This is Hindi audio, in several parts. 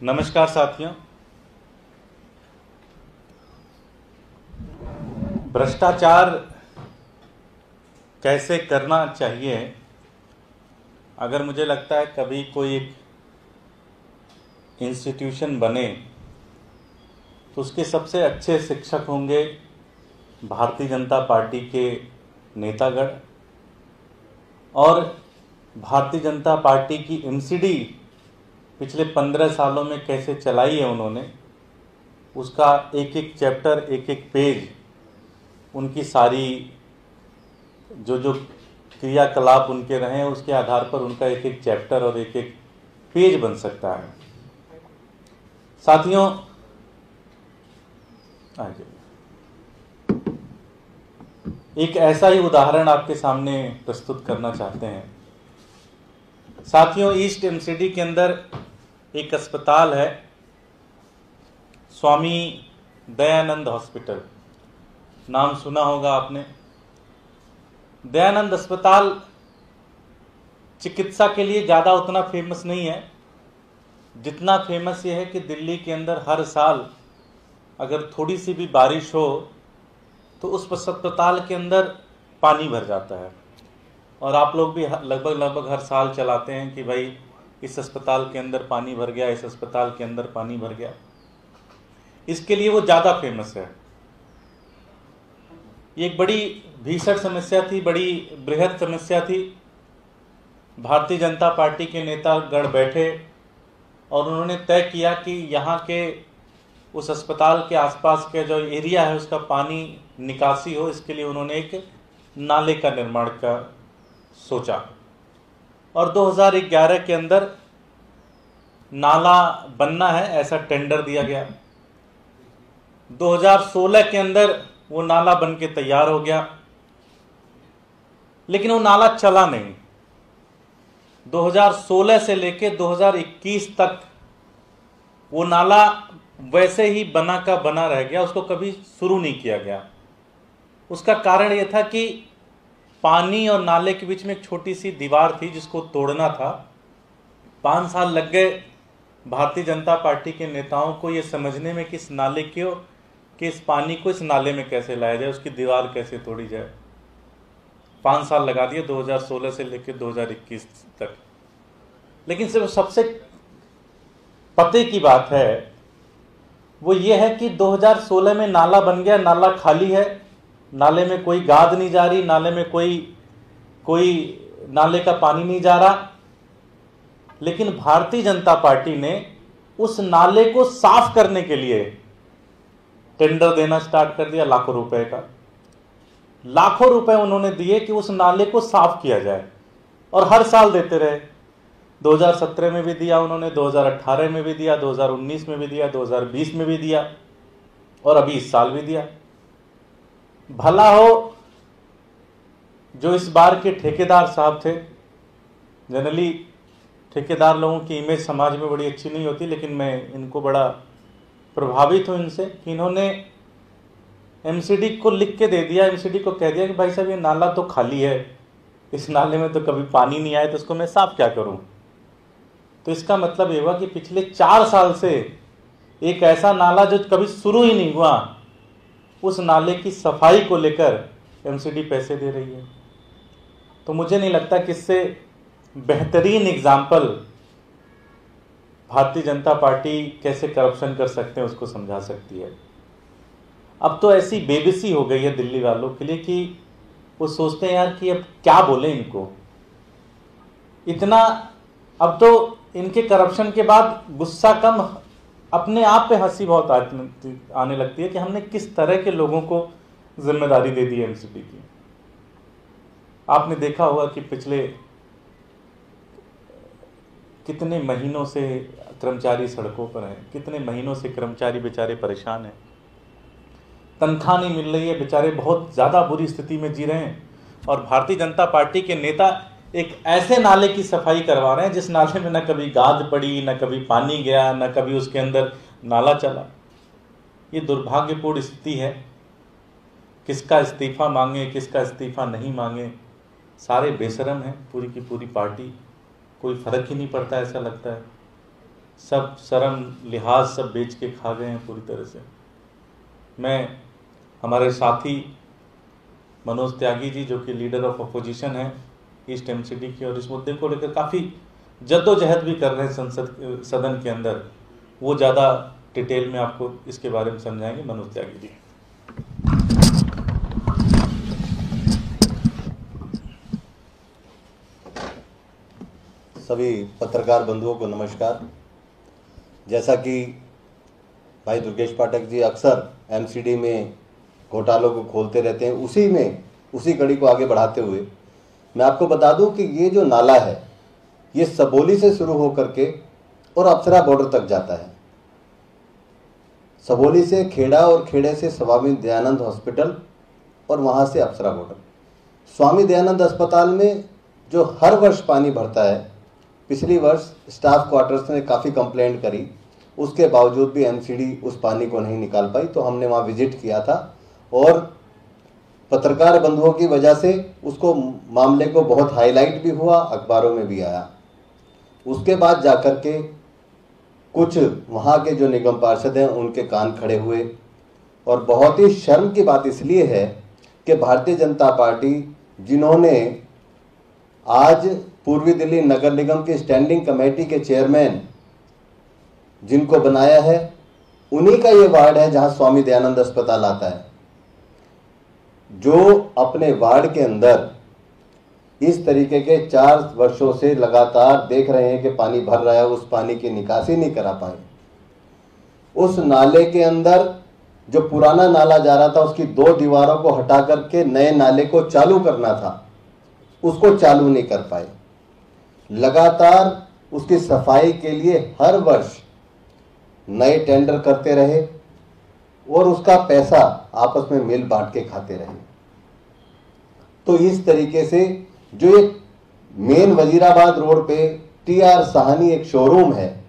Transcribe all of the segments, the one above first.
नमस्कार साथियों। भ्रष्टाचार कैसे करना चाहिए, अगर मुझे लगता है कभी कोई एक इंस्टीट्यूशन बने तो उसके सबसे अच्छे शिक्षक होंगे भारतीय जनता पार्टी के नेतागण। और भारतीय जनता पार्टी की एमसीडी पिछले 15 सालों में कैसे चलाई है उन्होंने, उसका एक एक चैप्टर, एक एक पेज, उनकी सारी जो क्रियाकलाप उनके रहे हैं उसके आधार पर उनका एक एक चैप्टर और एक एक पेज बन सकता है। साथियों, एक ऐसा ही उदाहरण आपके सामने प्रस्तुत करना चाहते हैं। साथियों, ईस्ट एमसीडी के अंदर एक अस्पताल है, स्वामी दयानंद हॉस्पिटल, नाम सुना होगा आपने। दयानंद अस्पताल चिकित्सा के लिए ज़्यादा उतना फेमस नहीं है, जितना फेमस ये है कि दिल्ली के अंदर हर साल अगर थोड़ी सी भी बारिश हो तो उस अस्पताल के अंदर पानी भर जाता है। और आप लोग भी लगभग हर साल चलाते हैं कि भाई इस अस्पताल के अंदर पानी भर गया, इस अस्पताल के अंदर पानी भर गया। इसके लिए वो ज़्यादा फेमस है। ये एक बड़ी भीषण समस्या थी, बड़ी बृहद समस्या थी। भारतीय जनता पार्टी के नेतागण बैठे और उन्होंने तय किया कि यहाँ के उस अस्पताल के आसपास के जो एरिया है उसका पानी निकासी हो। इसके लिए उन्होंने एक नाले का निर्माण का सोचा और 2011 के अंदर नाला बनना है ऐसा टेंडर दिया गया। 2016 के अंदर वो नाला बन के तैयार हो गया, लेकिन वो नाला चला नहीं। 2016 से लेके 2021 तक वो नाला वैसे ही बना का बना रह गया, उसको कभी शुरू नहीं किया गया। उसका कारण ये था कि पानी और नाले के बीच में एक छोटी सी दीवार थी जिसको तोड़ना था। 5 साल लग गए भारतीय जनता पार्टी के नेताओं को ये समझने में कि इस नाले कि इस पानी को इस नाले में कैसे लाया जाए, उसकी दीवार कैसे तोड़ी जाए। 5 साल लगा दिए 2016 से लेकर 2021 तक। लेकिन सिर्फ सबसे पते की बात है वो ये है कि 2016 में नाला बन गया, नाला खाली है, नाले में कोई गाद नहीं जा रही, नाले में कोई नाले का पानी नहीं जा रहा। लेकिन भारतीय जनता पार्टी ने उस नाले को साफ करने के लिए टेंडर देना स्टार्ट कर दिया, लाखों रुपए का। लाखों रुपए उन्होंने दिए कि उस नाले को साफ किया जाए और हर साल देते रहे। 2017 में भी दिया उन्होंने, 2018 में भी दिया, 2019 में भी दिया, 2020 में भी दिया और अभी इस साल भी दिया। भला हो जो इस बार के ठेकेदार साहब थे। जनरली ठेकेदार लोगों की इमेज समाज में बड़ी अच्छी नहीं होती, लेकिन मैं इनको बड़ा प्रभावित हूं इनसे कि इन्होंने एमसीडी को लिख के दे दिया, एमसीडी को कह दिया कि भाई साहब ये नाला तो खाली है, इस नाले में तो कभी पानी नहीं आया, तो इसको मैं साफ क्या करूं। तो इसका मतलब ये हुआ कि पिछले 4 साल से एक ऐसा नाला जो कभी शुरू ही नहीं हुआ, उस नाले की सफाई को लेकर एमसीडी पैसे दे रही है। तो मुझे नहीं लगता कि इससे बेहतरीन एग्जाम्पल भारतीय जनता पार्टी कैसे करप्शन कर सकते हैं उसको समझा सकती है। अब तो ऐसी बेबसी हो गई है दिल्ली वालों के लिए कि वो सोचते हैं यार कि अब क्या बोले इनको। इतना अब तो इनके करप्शन के बाद गुस्सा कम, अपने आप पे हंसी बहुत आने लगती है कि हमने किस तरह के लोगों को जिम्मेदारी दे दी है एमसीडी की। आपने देखा होगा कि पिछले कितने महीनों से कर्मचारी सड़कों पर हैं, कितने महीनों से कर्मचारी बेचारे परेशान हैं, तनख्वाह नहीं मिल रही है, बेचारे बहुत ज़्यादा बुरी स्थिति में जी रहे हैं। और भारतीय जनता पार्टी के नेता एक ऐसे नाले की सफाई करवा रहे हैं जिस नाले में न कभी गाद पड़ी, न कभी पानी गया, न कभी उसके अंदर नाला चला। ये दुर्भाग्यपूर्ण स्थिति है। किसका इस्तीफा मांगे, किसका इस्तीफा नहीं मांगे, सारे बेशरम हैं, पूरी की पूरी पार्टी, कोई फर्क ही नहीं पड़ता ऐसा लगता है। सब शर्म लिहाज सब बेच के खा गए हैं पूरी तरह से। मैं हमारे साथी मनोज त्यागी जी, जो कि लीडर ऑफ अपोजिशन है ईस्ट एमसीडी की, और इस मुद्दे को लेकर काफ़ी जद्दोजहद भी कर रहे हैं सदन के अंदर, वो ज़्यादा डिटेल में आपको इसके बारे में समझाएंगे। मनोज त्यागी जी। सभी पत्रकार बंधुओं को नमस्कार। जैसा कि भाई दुर्गेश पाठक जी अक्सर एमसीडी में घोटालों को खोलते रहते हैं, उसी कड़ी को आगे बढ़ाते हुए मैं आपको बता दूं कि ये जो नाला है ये सबोली से शुरू होकर के और अप्सरा बॉर्डर तक जाता है। सबोली से खेड़ा और खेड़े से स्वामी दयानंद हॉस्पिटल और वहाँ से अप्सरा बॉर्डर। स्वामी दयानंद अस्पताल में जो हर वर्ष पानी भरता है, पिछली वर्ष स्टाफ क्वार्टर्स ने काफ़ी कंप्लेंट करी, उसके बावजूद भी एमसीडी उस पानी को नहीं निकाल पाई। तो हमने वहाँ विजिट किया था और पत्रकार बंधुओं की वजह से उसको मामले को बहुत हाईलाइट भी हुआ, अखबारों में भी आया। उसके बाद जाकर के कुछ वहाँ के जो निगम पार्षद हैं उनके कान खड़े हुए। और बहुत ही शर्म की बात इसलिए है कि भारतीय जनता पार्टी, जिन्होंने आज पूर्वी दिल्ली नगर निगम की स्टैंडिंग कमेटी के चेयरमैन जिनको बनाया है, उन्हीं का ये वार्ड है जहां स्वामी दयानंद अस्पताल आता है, जो अपने वार्ड के अंदर इस तरीके के 4 वर्षों से लगातार देख रहे हैं कि पानी भर रहा है, उस पानी की निकासी नहीं करा पाए। उस नाले के अंदर जो पुराना नाला जा रहा था, उसकी 2 दीवारों को हटा करके नए नाले को चालू करना था, उसको चालू नहीं कर पाए। लगातार उसकी सफाई के लिए हर वर्ष नए टेंडर करते रहे और उसका पैसा आपस में मिल बांट के खाते रहे। तो इस तरीके से जो एक मेन वजीराबाद रोड पे टीआर साहनी एक शोरूम है,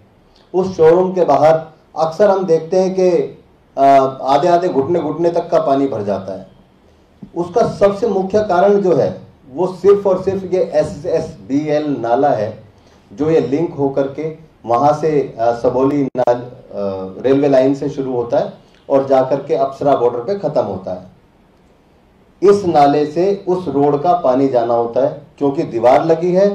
उस शोरूम के बाहर अक्सर हम देखते हैं कि आधे आधे घुटने तक का पानी भर जाता है। उसका सबसे मुख्य कारण जो है वो सिर्फ और सिर्फ ये SSBL नाला है, जो ये लिंक होकर के वहां से सबोली रेलवे लाइन से शुरू होता है और जाकर के अप्सरा बॉर्डर पे खत्म होता है। इस नाले से उस रोड का पानी जाना होता है, क्योंकि दीवार लगी है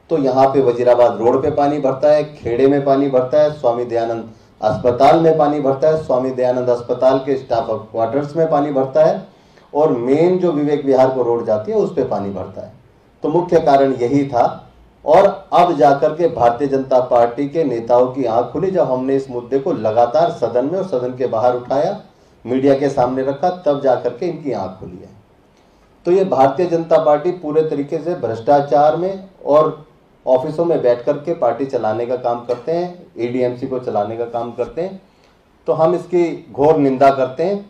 तो यहाँ पे वजीराबाद रोड पे पानी भरता है, खेड़े में पानी भरता है, स्वामी दयानंद अस्पताल में पानी भरता है, स्वामी दयानंद अस्पताल के स्टाफ क्वार्टर्स में पानी भरता है, और मेन जो विवेक विहार को रोड जाती है उस पे पानी भरता है। तो मुख्य कारण यही था। और अब जाकर के भारतीय जनता पार्टी के नेताओं की आंख खुली जब हमने इस मुद्दे को लगातार सदन में और सदन के बाहर उठाया, मीडिया के सामने रखा, तब जाकर के इनकी आंख खुली है। तो ये भारतीय जनता पार्टी पूरे तरीके से भ्रष्टाचार में और ऑफिसों में बैठ करके पार्टी चलाने का काम करते हैं, ADMC को चलाने का काम करते हैं। तो हम इसकी घोर निंदा करते हैं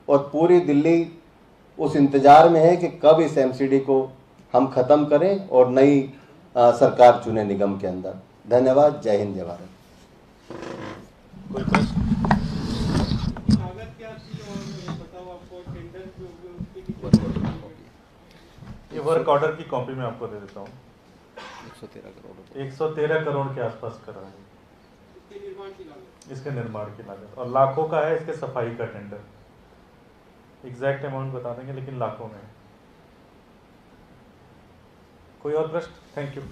और पूरी दिल्ली उस इंतजार में है कि कब इस MCD को हम खत्म करें और नई सरकार चुने निगम के अंदर। धन्यवाद। जय हिंद, जय भारत। कोई प्रश्न? ये वर्क ऑर्डर की कॉपी मैं आपको दे देता हूँ। 113 करोड़ के आसपास कर रहा है इसके निर्माण की लागत, और लाखों का है इसके सफाई का टेंडर। एग्जैक्ट अमाउंट बता देंगे लेकिन लाखों में। कोई और प्रश्न? Thank you.